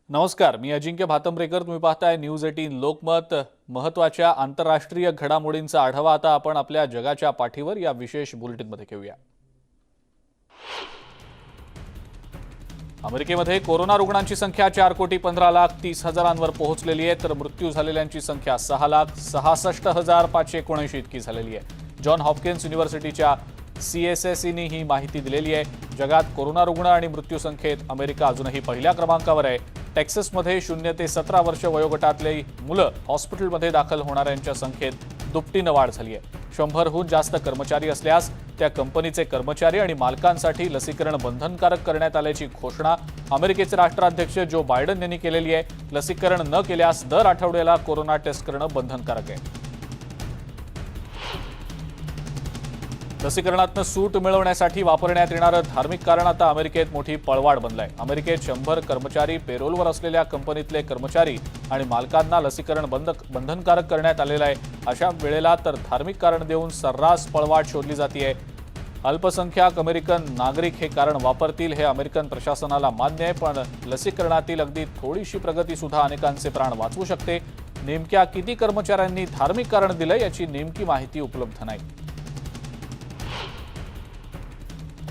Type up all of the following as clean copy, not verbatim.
नमस्कार, मी अजिंक्य भातंब्रेकर. तुम्ही पाहताय न्यूज 18 लोकमत. महत्त्वाच्या आंतरराष्ट्रीय घडामोडींचा आढावा आता आपण आपल्या जगाच्या पाठीवर या विशेष बुलेटिनमध्ये घेऊया. अमेरिकेमध्ये कोरोना रुग्णांची संख्या 4,15,30,000 पोहोचलेली आहे, तर मृत्यू झालेल्यांची संख्या 6,66,579 इतकी झालेली आहे. जॉन हॉपकिन्स युनिव्हर्सिटीच्या CSSEने ही माहिती दिलेली आहे. जगात कोरोना रुग्ण आणि मृत्यू संख्येत अमेरिका अजूनही पहिल्या क्रमांकावर आहे. टेक्सासमध्ये 0 ते 17 वर्ष वयोगटातली मुलं हॉस्पिटलमध्ये दाखल होणाऱ्यांच्या संख्येत दुपटीनं वाढ झाली आहे. 100हून जास्त कर्मचारी असल्यास त्या कंपनीचे कर्मचारी आणि मालकांसाठी लसीकरण बंधनकारक करण्यात आल्याची घोषणा अमेरिकेचे राष्ट्राध्यक्ष जो बायडन यांनी केलेली आहे. लसीकरण न केल्यास दर आठवड्याला कोरोना टेस्ट करणं बंधनकारक आहे. लसीकरणातनं सूट मिळवण्यासाठी वापरण्यात येणारं धार्मिक कारण आता अमेरिकेत मोठी पळवाट बनलंय. अमेरिकेत 100 कर्मचारी पेरोलवर असलेल्या कंपनीतले कर्मचारी आणि मालकांना लसीकरण बंधनकारक करण्यात आलेलं आहे. अशा वेळेला तर धार्मिक कारण देऊन सर्रास पळवाट शोधली जाते. अल्पसंख्याक अमेरिकन नागरिक हे कारण वापरतील हे अमेरिकन प्रशासनाला मान्य आहे, पण लसीकरणातील अगदी थोडीशी प्रगती सुद्धा अनेकांचे प्राण वाचवू शकते. नेमक्या किती कर्मचाऱ्यांनी धार्मिक कारण दिलं याची नेमकी माहिती उपलब्ध नाही.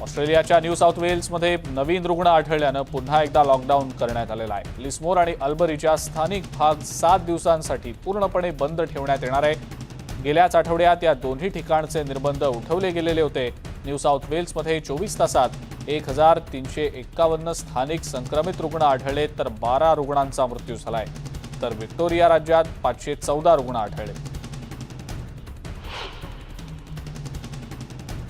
ऑस्ट्रेलियाच्या न्यू साऊथ वेल्समध्ये नवीन रुग्ण आढळल्यानं पुन्हा एकदा लॉकडाऊन करण्यात आलेला आहे. लिस्मोर आणि अल्बरीच्या स्थानिक भाग 7 दिवसांसाठी पूर्णपणे बंद ठेवण्यात येणार आहे. गेल्याच आठवड्यात या दोन्ही ठिकाणचे निर्बंध उठवले गेलेले होते. न्यू साऊथ वेल्समध्ये 24 तासात 1,351 स्थानिक संक्रमित रुग्ण आढळले, तर 12 रुग्णांचा मृत्यू झालाय. तर व्हिक्टोरिया राज्यात 514 रुग्ण आढळले.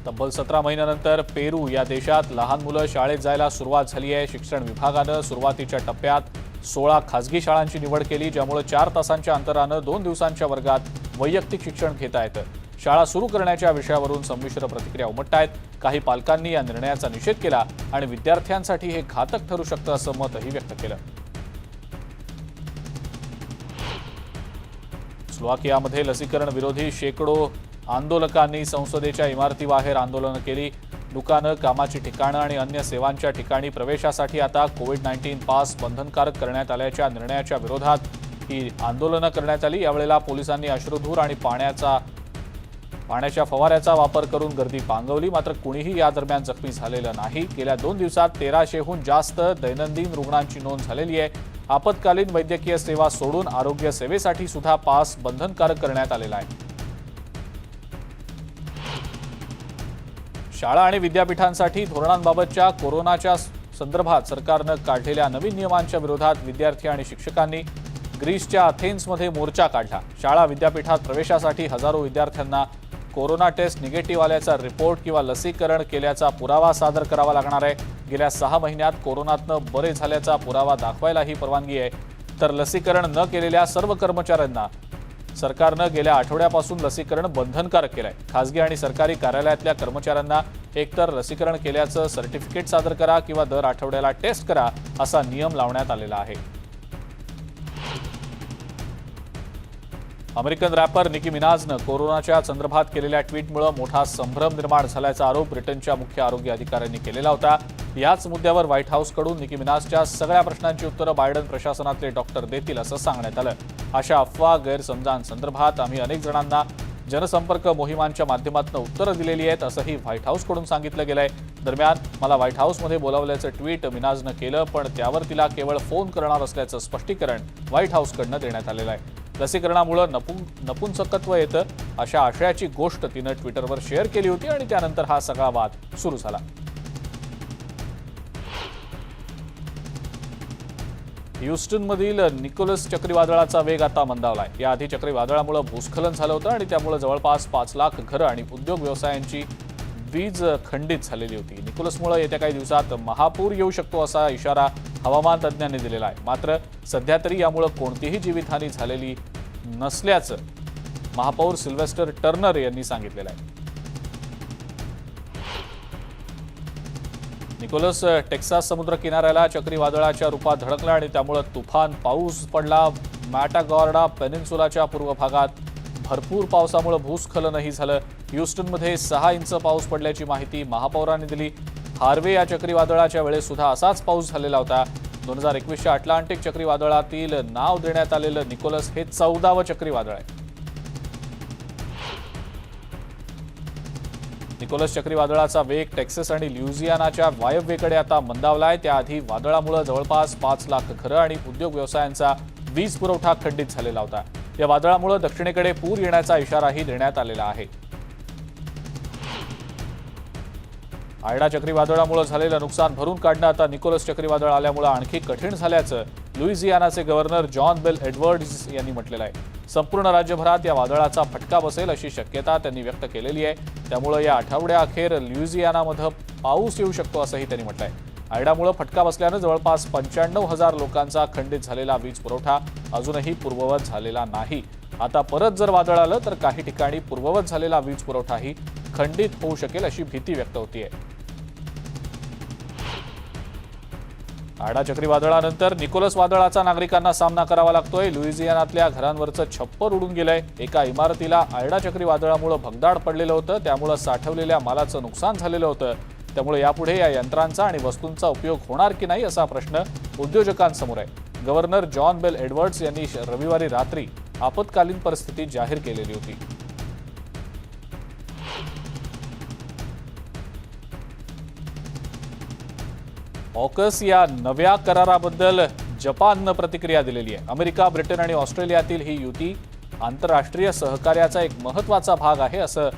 तब्बल 17 महिन्यानंतर पेरू या देशात लहान मुलं शाळेत जायला सुरुवात झाली आहे. शिक्षण विभागानं सुरुवातीच्या टप्प्यात 16 खासगी शाळांची निवड केली, ज्यामुळे 4 तासांच्या अंतरानं 2 दिवसांच्या वर्गात वैयक्तिक शिक्षण घेता येतं. शाळा सुरू करण्याच्या विषयावरून संमिश्र प्रतिक्रिया उमटतायत. काही पालकांनी या निर्णयाचा निषेध केला आणि विद्यार्थ्यांसाठी हे घातक ठरू शकतं असं मतही व्यक्त केलं. स्लोवाकियामध्ये लसीकरण विरोधी शेकडो आंदोलकांनी संसदेच्या इमारतीबाहेर आंदोलनं केली. दुकानं, कामाची ठिकाणं आणि अन्य सेवांच्या ठिकाणी प्रवेशासाठी आता कोविड-19 पास बंधनकारक करण्यात आल्याच्या निर्णयाच्या विरोधात ही आंदोलनं करण्यात आली. यावेळेला पोलिसांनी अश्रुधूर आणि पाण्याच्या फवाऱ्याचा वापर करून गर्दी पांगवली, मात्र कुणीही या दरम्यान जखमी झालेलं नाही. गेल्या 2 दिवसात 1300हून जास्त दैनंदिन रुग्णांची नोंद झालेली आहे. आपत्कालीन वैद्यकीय सेवा सोडून आरोग्य सेवेसाठी सुद्धा पास बंधनकारक करण्यात आलेला आहे. शाळा आणि विद्यापीठांसाठी धोरणांबाबतच्या कोरोनाच्या संदर्भात सरकारनं काढलेल्या नवीन नियमांच्या विरोधात विद्यार्थी आणि शिक्षकांनी ग्रीसच्या अथेन्समध्ये मोर्चा काढला. शाळा विद्यापीठात प्रवेशासाठी हजारो विद्यार्थ्यांना कोरोना टेस्ट निगेटिव्ह आल्याचा रिपोर्ट किंवा लसीकरण केल्याचा पुरावा सादर करावा लागणार आहे. गेल्या 6 महिन्यात कोरोनातनं बरे झाल्याचा पुरावा दाखवायलाही परवानगी आहे. तर लसीकरण न केलेल्या सर्व कर्मचाऱ्यांना सरकारनं गेल्या आठवड्यापासून लसीकरण बंधनकारक केलंय. खासगी आणि सरकारी कार्यालयातल्या कर्मचाऱ्यांना एकतर लसीकरण केल्याचं सर्टिफिकेट सादर करा किंवा दर आठवड्याला टेस्ट करा असा नियम लावण्यात आलेला आहे. अमेरिकन रॅपर निकी मिनाजनं कोरोनाच्या संदर्भात केलेल्या ट्विटमुळे मोठा संभ्रम निर्माण झाल्याचा आरोप ब्रिटनच्या मुख्य आरोग्य अधिकाऱ्यांनी केलेला होता. याच मुद्द्यावर व्हाईट हाऊसकडून निकी मिनाजच्या सगळ्या प्रश्नांची उत्तरं बायडन प्रशासनातले डॉक्टर देतील असं सांगण्यात आलं. अशा अफवा, गैरसमजांसंदर्भात आम्ही अनेक जणांना जनसंपर्क मोहिमांच्या माध्यमातून उत्तरं दिलेली आहेत असंही व्हाईट हाऊसकडून सांगितलं गेलंय. दरम्यान मला व्हाईट हाऊसमध्ये बोलावल्याचं ट्विट मिनाजनं केलं, पण त्यावर तिला केवळ फोन करणार असल्याचं स्पष्टीकरण व्हाईट हाऊसकडनं देण्यात आलेलं आहे. लसीकरणामुळे नपुंसकत्व येतं अशा आशयाची गोष्ट तिनं ट्विटरवर शेअर केली होती आणि त्यानंतर हा सगळा वाद सुरू झाला. ह्यूस्टनमधील निकोलस चक्रीवादळाचा वेग आता मंदावलाय. याआधी चक्रीवादळामुळे भूस्खलन झालं होतं आणि त्यामुळे जवळपास 5 लाख घरं आणि उद्योग व्यवसायांची वीज खंडित झालेली होती. निकोलसमुळे येत्या काही दिवसात महापूर येऊ शकतो असा इशारा हवामान तज्ज्ञांनी दिलेला आहे. मात्र सध्या तरी यामुळे कोणतीही जीवितहानी झालेली नसल्याचं महापौर सिल्व्हेस्टर टर्नर यांनी सांगितलेलं आहे. निकोलस टेक्सास समुद्र किनाऱ्याला चक्रीवादळाच्या रूपात धडकला आणि त्यामुळे तुफान पाऊस पडला. मॅटागॉर्डा पेनिन्सुलाच्या पूर्व भागात भरपूर पावसामुळे भूस्खलनही झालं. ह्यूस्टनमध्ये 6 इंच पाऊस पडल्याची माहिती महापौरांनी दिली. हार्वे या चक्रीवादळाच्या वेळेस सुद्धा असाच पाऊस झालेला होता. 2021च्या अटलांटिक चक्रीवादळातील नाव देण्यात आलेलं निकोलस हे 14वं चक्रीवादळ आहे. निकोलस चक्रीवादळाचा वेग टेक्सास आणि ल्युइसियानाच्या वायव्येकडे आता मंदावलाय. त्याआधी वादळामुळे जवळपास 5 लाख घरं आणि उद्योग व्यवसायांचा वीज पुरवठा खंडित झालेला होता. या वादळामुळे दक्षिणेकडे पूर येण्याचा इशाराही देण्यात आलेला आहे. आयडा चक्रीवादळामुळे झालेलं नुकसान भरून काढणं आता निकोलस चक्रीवादळ आल्यामुळे आणखी कठीण झाल्याचं लुइसियानाचे गव्हर्नर जॉन बेल एडवर्ड्स यांनी म्हटलेलं आहे. संपूर्ण राज्यभरात या वादळाचा फटका बसेल अशी शक्यता त्यांनी व्यक्त केलेली आहे. त्यामुळे या आठवड्याअखेर लुइसियानामध्ये पाऊस येऊ शकतो असंही त्यांनी म्हटलंय. आयडामुळे फटका बसल्यानं जवळपास 95,000 लोकांचा खंडित झालेला वीज पुरवठा अजूनही पूर्ववत झालेला नाही. आता परत जर वादळ आलं तर काही ठिकाणी पूर्ववत झालेला वीज पुरवठाही खंडित होऊ शकेल अशी भीती व्यक्त होतीये. आयडा चक्रीवादळानंतर निकोलस वादळाचा नागरिकांना सामना करावा लागतोय. लुइसियानातल्या घरांवरचं छप्पर उडून गेलंय. एका इमारतीला आयडा चक्रीवादळामुळे भगदाड पडलेलं होतं. त्यामुळे साठवलेल्या मालाचं नुकसान झालेलं होतं. त्यामुळे यापुढे या यंत्रांचा आणि वस्तूंचा उपयोग होणार की नाही असा प्रश्न उद्योजकांसमोर आहे. गव्हर्नर जॉन बेल एडवर्ड्स यांनी रविवारी रात्री आपत्कालीन परिस्थिती जाहीर केलेली होती. ऑकस या नव्या कराराबद्दल जपाननं प्रतिक्रिया दिलेली आहे. अमेरिका, ब्रिटन आणि ऑस्ट्रेलियातील ही युती आंतरराष्ट्रीय सहकार्याचा एक महत्त्वाचा भाग आहे असं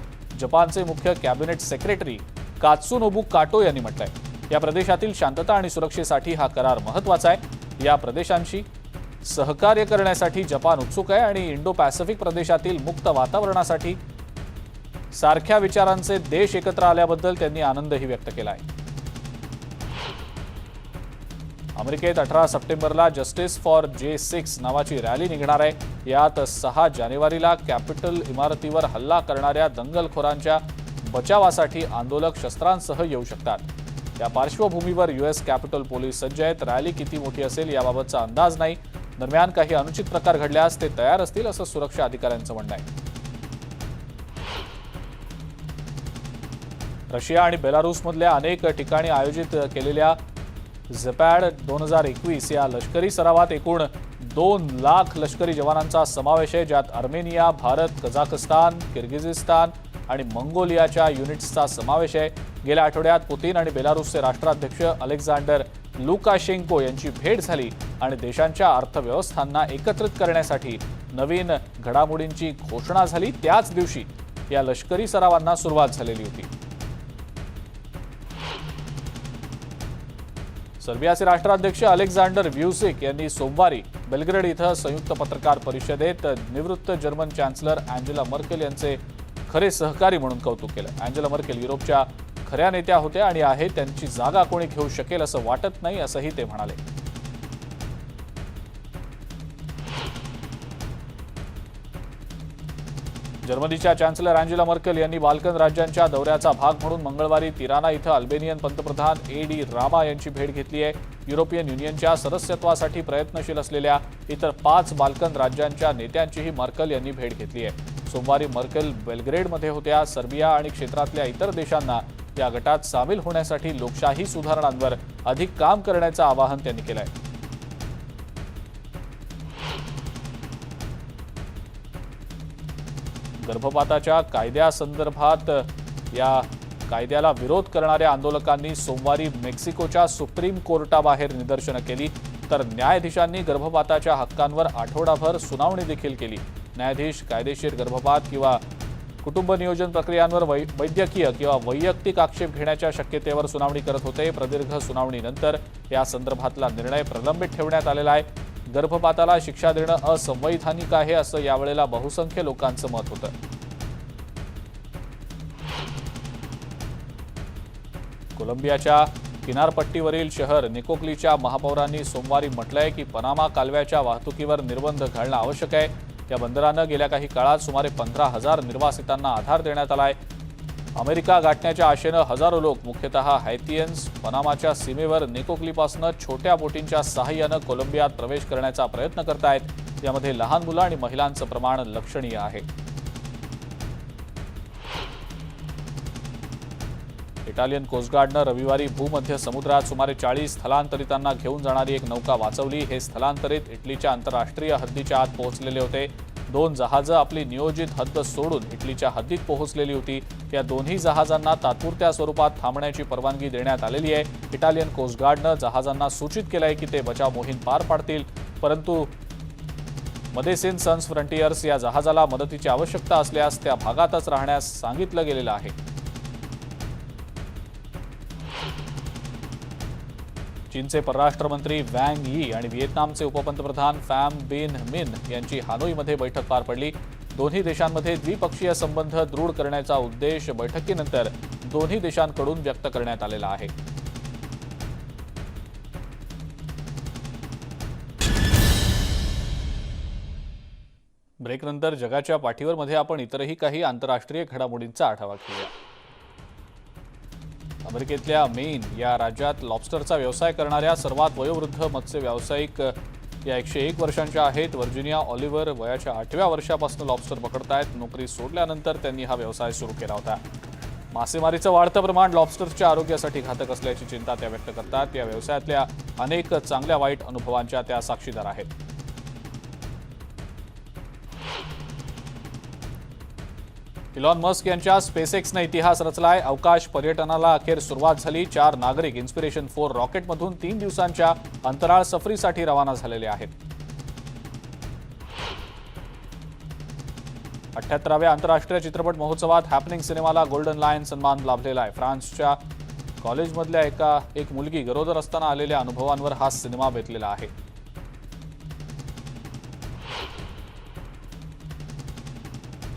जपानचे मुख्य कॅबिनेट सेक्रेटरी कात्सुनोबू काटो यांनी म्हटलंय. या प्रदेशातील शांतता आणि सुरक्षेसाठी हा करार महत्त्वाचा आहे. या प्रदेशांशी सहकार्य करण्यासाठी जपान उत्सुक आहे आणि इंडो पॅसिफिक प्रदेशातील मुक्त वातावरणासाठी सारख्या विचारांचे देश एकत्र आल्याबद्दल त्यांनी आनंदही व्यक्त केला आहे. अमेरिकेत 18 सप्टेंबरला जस्टिस फॉर J6 नावाची रॅली निघणार आहे. यात 6 जानेवारीला कॅपिटल इमारतीवर हल्ला करणाऱ्या दंगलखोरांच्या बचावासाठी आंदोलक शस्त्रांसह येऊ शकतात. या पार्श्वभूमीवर US कॅपिटल पोलीस सज्ज आहेत. रॅली किती मोठी असेल याबाबतचा अंदाज नाही. दरम्यान काही अनुचित प्रकार घडल्यास ते तयार असतील असं सुरक्षा अधिकाऱ्यांचं म्हणणं आहे. रशिया आणि बेलारूसमधल्या अनेक ठिकाणी आयोजित केलेल्या झपॅड 2021 या लष्करी सरावात एकूण 2 लाख लष्करी जवानांचा समावेश आहे. ज्यात अर्मेनिया, भारत, कझाकस्तान, किर्गिझिस्तान आणि मंगोलियाच्या युनिट्सचा समावेश आहे. गेल्या आठवड्यात पुतीन आणि बेलारूसचे राष्ट्राध्यक्ष अलेक्झांडर लुकाशेंको यांची भेट झाली आणि देशांच्या अर्थव्यवस्थांना एकत्रित करण्यासाठी नवीन घडामोडींची घोषणा झाली. त्याच दिवशी या लष्करी सरावांना सुरुवात झालेली होती. सर्बियाचे राष्ट्राध्यक्ष अलेक्झांडर व्ह्युसिक यांनी सोमवारी बेलग्रेड इथं संयुक्त पत्रकार परिषदेत निवृत्त जर्मन चान्सलर अँजेला मर्केल यांचे खरे सहकारी म्हणून कौतुक केलं. अँजेला मर्केल युरोपच्या खऱ्या नेत्या होत्या आणि आहे. त्यांची जागा कोणी घेऊ शकेल असं वाटत नाही असंही ते म्हणाले. जर्मनीच्या चान्सलर अँजेला मर्केल यांनी बाल्कन राज्यांच्या दौऱ्याचा भाग म्हणून मंगळवारी तिराना इथं अल्बेनियन पंतप्रधान A.D. रामा यांची भेट घेतली आहे. युरोपियन युनियनच्या सदस्यत्वासाठी प्रयत्नशील असलेल्या इतर 5 बाल्कन राज्यांच्या नेत्यांचीही मर्केल यांनी भेट घेतली आहे. सोमवारी मर्केल बेलग्रेडमध्ये होत्या. सर्बिया आणि क्षेत्रातल्या इतर देशांना या गटात सामील होण्यासाठी लोकशाही सुधारणांवर अधिक काम करण्याचं आवाहन त्यांनी केलं आहे. गर्भपाताच्या कायद्यासंदर्भात या कायद्याला विरोध करणाऱ्या आंदोलकांनी सोमवारी मेक्सिकोच्या सुप्रीम कोर्टाबाहेर निदर्शनं केली. तर न्यायाधीशांनी गर्भपाताच्या हक्कांवर आठवडाभर सुनावणी देखील केली. न्यायाधीश कायदेशीर गर्भपात किंवा कुटुंब नियोजन प्रक्रियांवर वैद्यकीय किंवा वैयक्तिक आक्षेप घेण्याच्या शक्यतेवर सुनावणी करत होते. प्रदीर्घ सुनावणीनंतर या संदर्भातला निर्णय प्रलंबित ठेवण्यात आलेला आहे. गर्भपाताला शिक्षा देणं असंवैधानिक आहे असं यावेळेला बहुसंख्य लोकांचं मत होतं. कोलंबियाच्या किनारपट्टीवरील शहर निकोक्लीच्या महापौरांनी सोमवारी म्हटलंय की पनामा कालव्याच्या वाहतुकीवर निर्बंध घालणं आवश्यक आहे. या बंदरानं गेल्या काही काळात सुमारे 15,000 निर्वासितांना आधार देण्यात आलाय. अमेरिका गाठण्याच्या आशेनं हजारो लोक, मुख्यतः हैतियन्स, पनामाच्या सीमेवर निकोक्लीपासून छोट्या बोटींच्या सहाय्यानं कोलंबियात प्रवेश करण्याचा प्रयत्न करतायत. यामध्ये लहान मुलं आणि महिलांचं प्रमाण लक्षणीय आहे. इटालियन कोस्टगार्डनं रविवारी भूमध्य समुद्रात सुमारे 40 स्थलांतरितांना घेऊन जाणारी एक नौका वाचवली। हे स्थलांतरित इटलीच्या आंतरराष्ट्रीय हद्दीच्या आत पोहोचलेले होते। 2 जहाजं आपली नियोजित हद्द सोडून इटलीच्या हद्दीत पोहोचलेली होती। या दोन्ही जहाजांना तात्पुरत्या स्वरूपात थांबण्याची परवानगी देण्यात आलेली आहे। इटालियन कोस्टगार्डनं जहाजांना सूचित केलंय की ते बचाव मोहीम पार पाडतील, परंतु मदेसिन सन्स फ्रंटियर्स या जहाजाला मदतीची आवश्यकता असल्यास त्या भागातच राहण्यास सांगितलं गेलेलं आहे। चीनचे परराष्ट्र मंत्री वँग यी आणि व्हिएतनामचे उपपंतप्रधान फॅम बिन मिन यांची हानोईमध्ये बैठक पार पडली। दोन्ही देशांमध्ये द्विपक्षीय संबंध दृढ करण्याचा उद्देश बैठकीनंतर दोन्ही देशांकडून व्यक्त करण्यात आलेला आहे। ब्रेकनंतर जगाच्या पाठीवर मध्ये आपण इतरही काही आंतरराष्ट्रीय घडामोडींचा आढावा घेऊया। अमेरिकेतल्या मेन या राज्यात लॉबस्टरचा व्यवसाय करणाऱ्या सर्वात वयोवृद्ध मत्स्य व्यावसायिक या 101 वर्षांच्या आहेत। व्हर्जिनिया ऑलिव्हर वयाच्या 8व्या वर्षापासून लॉबस्टर पकडतायत। नोकरी सोडल्यानंतर त्यांनी हा व्यवसाय सुरू केला होता। मासेमारीचं वाढतं प्रमाण लॉबस्टरच्या आरोग्यासाठी घातक असल्याची चिंता त्या व्यक्त करतात। या व्यवसायातल्या अनेक चांगल्या वाईट अनुभवांच्या त्या साक्षीदार आहेत। इलॉन मस्क यांच्या स्पेसएक्सने इतिहास रचलाय। अवकाश पर्यटनाला अखेर सुरुवात झाली। 4 नागरिक इन्स्पिरेशन 4 रॉकेटमधून 3 दिवसांच्या अंतराळ सफरीसाठी रवाना झालेले आहेत। 78व्या आंतरराष्ट्रीय चित्रपट महोत्सवात हॅपनिंग सिनेमाला गोल्डन लायन सन्मान लाभलेला आहे। फ्रान्सच्या कॉलेजमधल्या एक मुलगी गरोदर असताना आलेल्या अनुभवांवर हा सिनेमा बेतलेला आहे।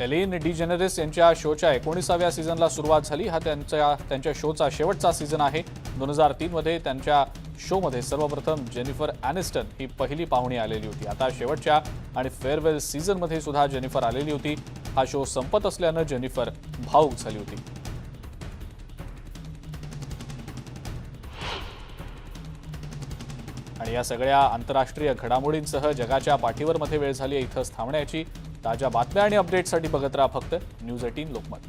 एलिन डिजेनेरेस यांच्या शोच्या 19व्या सीझनला सुरुवात झाली। हा त्यांच्या शोचा शेवटचा सीझन आहे। 2003 मध्ये त्यांच्या शोमध्ये सर्वप्रथम जेनिफर ॲनिस्टन ही पहिली पाहुणी आलेली होती। आता शेवटच्या आणि फेअरवेल सीझनमध्ये सुद्धा जेनिफर आलेली होती। हा शो संपत असल्यानं जेनिफर भावूक झाली होती। आणि या सगळ्या आंतरराष्ट्रीय घडामोडींसह जगाच्या पाठीवर मध्ये वेळ झाली इथंच थांबण्याची। ताज्या बातम्या आणि अपडेट्ससाठी बघत राहा फक्त न्यूज 18 लोकमत।